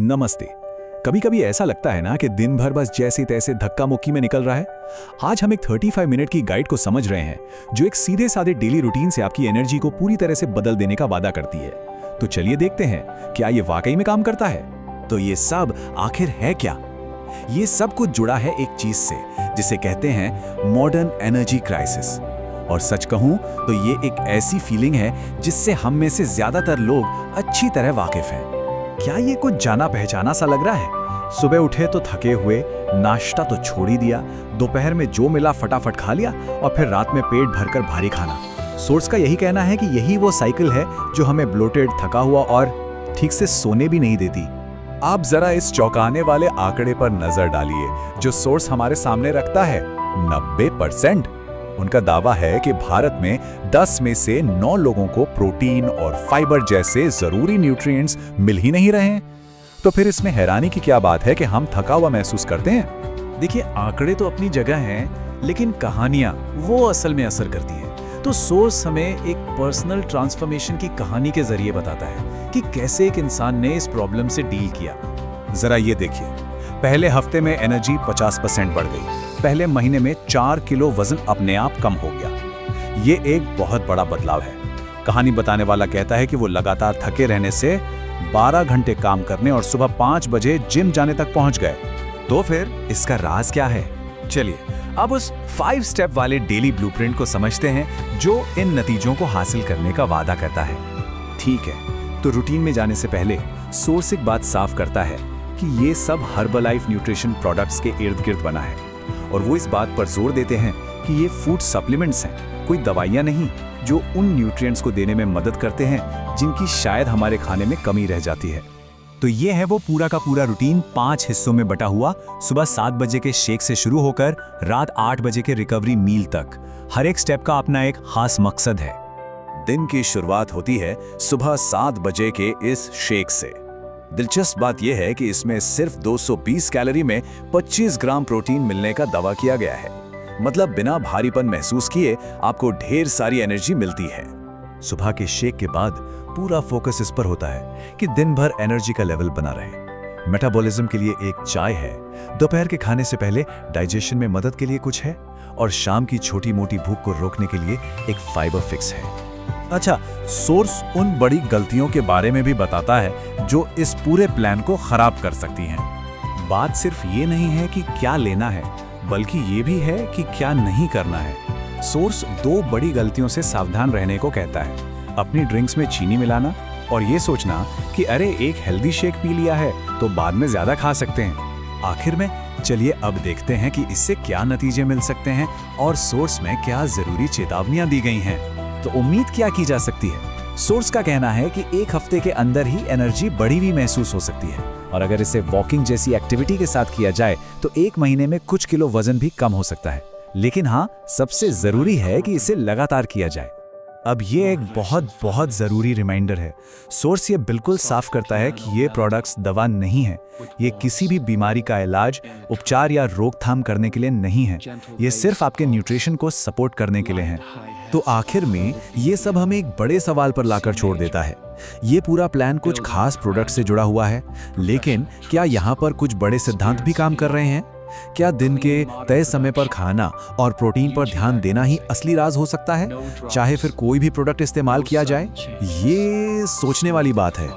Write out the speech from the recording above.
नमस्ते। कभी कभी ऐसा लगता है ना कि दिन भर बस जैसे तैसे धक्का मुक्की में निकल रहा है। आज हम एक 35 मिनट की गाइड को समझ रहे हैं जो एक सीधे साधे डेली रूटीन से आपकी एनर्जी को पूरी तरह से बदल देने का वादा करती है। तो चलिए देखते हैं क्या ये वाकई में काम करता है। तो ये सब आखिर है क्या? ये सब कुछ जुड़ा है एक चीज से जिसे कहते हैं मॉडर्न एनर्जी क्राइसिस। और सच कहूं तो ये एक ऐसी फीलिंग है जिससे हम में से ज्यादातर लोग अच्छी तरह वाकिफ हैं। क्या ये कुछ जाना पहचाना सा लग रहा है? सुबह उठे तो थके हुए, नाश्ता तो छोड़ ही दिया, दोपहर में जो मिला फटाफट खा लिया और फिर रात में पेट भरकर भारी खाना। सोर्स का यही कहना है कि यही वो साइकिल है जो हमें ब्लोटेड, थका हुआ और ठीक से सोने भी नहीं देती। आप जरा इस चौंकाने वाले आंकड़े पर नजर डालिए जो सोर्स हमारे सामने रखता है। 90%। उनका दावा है कि भारत में 10 में से 9 लोगों को प्रोटीन और फाइबर जैसे जरूरी न्यूट्रिएंट्स मिल ही नहीं रहे हैं। तो फिर इसमें हैरानी की क्या बात है कि हम थका हुआ महसूस करते हैं? देखिए, आंकड़े तो अपनी जगह हैं, लेकिन कहानियां वो असल में असर करती हैं। तो सोर्स हमें एक पर्सनल ट्रांसफॉर्मेशन की कहानी के जरिए बताता है कि कैसे एक इंसान ने इस प्रॉब्लम से डील किया। जरा ये देखिए, पहले हफ्ते में एनर्जी 50% बढ़ गई। पहले महीने में 4 किलो वजन अपने आप कम हो गया। ये एक बहुत बड़ा बदलाव है। कहानी बताने वाला कहता है कि वो लगातार थके रहने से 12 घंटे काम करने और सुबह 5 बजे जिम जाने तक पहुंच गए। तो फिर इसका राज क्या है? चलिए अब उस 5 स्टेप वाले डेली ब्लूप्रिंट को समझते हैं जो इन नतीजों को हासिल करने का वादा करता है। ठीक है, तो रूटीन में जाने से पहले सोर्स एक बात साफ करता है कि ये सब हर्बलाइफ न्यूट्रिशन प्रोडक्ट्स के इर्द गिर्द बना है। और वो इस बात पर जोर देते हैं कि ये फूड सप्लीमेंट्स हैं, कोई दवाइयाँ नहीं, जो उन न्यूट्रिएंट्स को देने में मदद करते हैं जिनकी शायद हमारे खाने में कमी रह जाती है। तो ये है वो पूरा का पूरा रूटीन 5 हिस्सों में बटा हुआ, सुबह 7 बजे के शेक से शुरू होकर रात 8 बजे के रिकवरी मील तक। हर एक स्टेप का अपना एक खास मकसद है। दिन की शुरुआत होती है सुबह 7 बजे के इस शेक से। दिलचस्प बात यह है कि इसमें सिर्फ 220 कैलोरी में 25 ग्राम प्रोटीन मिलने का दावा किया गया है। मतलब बिना भारीपन महसूस किए आपको ढेर सारी एनर्जी मिलती है। सुबह के शेक के बाद पूरा फोकस इस पर होता है कि दिन भर एनर्जी का लेवल बना रहे। मेटाबॉलिज्म के लिए एक चाय है, दोपहर के खाने से पहले डाइजेशन में मदद के लिए कुछ है, और शाम की छोटी मोटी भूख को रोकने के लिए एक फाइबर फिक्स है। अच्छा, सोर्स उन बड़ी गलतियों के बारे में भी बताता है जो इस पूरे प्लान को खराब कर सकती हैं। बात सिर्फ ये नहीं है कि क्या लेना है, बल्कि ये भी है कि क्या नहीं करना है। सोर्स 2 बड़ी गलतियों से सावधान रहने को कहता है। अपनी ड्रिंक्स में चीनी मिलाना और ये सोचना कि अरे एक हेल्दी शेक पी लिया है तो बाद में ज्यादा खा सकते हैं। आखिर में चलिए अब देखते हैं कि इससे क्या नतीजे मिल सकते हैं और सोर्स में क्या जरूरी चेतावनियां दी गई हैं। तो उम्मीद क्या की जा सकती है? सोर्स का कहना है कि 1 हफ्ते के अंदर ही एनर्जी बढ़ी हुई महसूस हो सकती है, और अगर इसे वॉकिंग जैसी एक्टिविटी के साथ किया जाए तो 1 महीने में कुछ किलो वजन भी कम हो सकता है। लेकिन हाँ, सबसे जरूरी है कि इसे लगातार किया जाए। अब ये एक बहुत जरूरी रिमाइंडर है। सोर्स ये बिल्कुल साफ करता है कि ये प्रोडक्ट्स दवा नहीं है। ये किसी भी बीमारी का इलाज, उपचार या रोकथाम करने के लिए नहीं है। ये सिर्फ आपके न्यूट्रिशन को सपोर्ट करने के लिए है। तो आखिर में ये सब हमें एक बड़े सवाल पर लाकर छोड़ देता है। ये पूरा प्लान कुछ खास प्रोडक्ट से जुड़ा हुआ है, लेकिन क्या यहाँ पर कुछ बड़े सिद्धांत भी काम कर रहे हैं? क्या दिन के तय समय पर खाना और प्रोटीन पर ध्यान देना ही असली राज हो सकता है, चाहे फिर कोई भी प्रोडक्ट इस्तेमाल किया जाए? ये सोचने वाली बात है।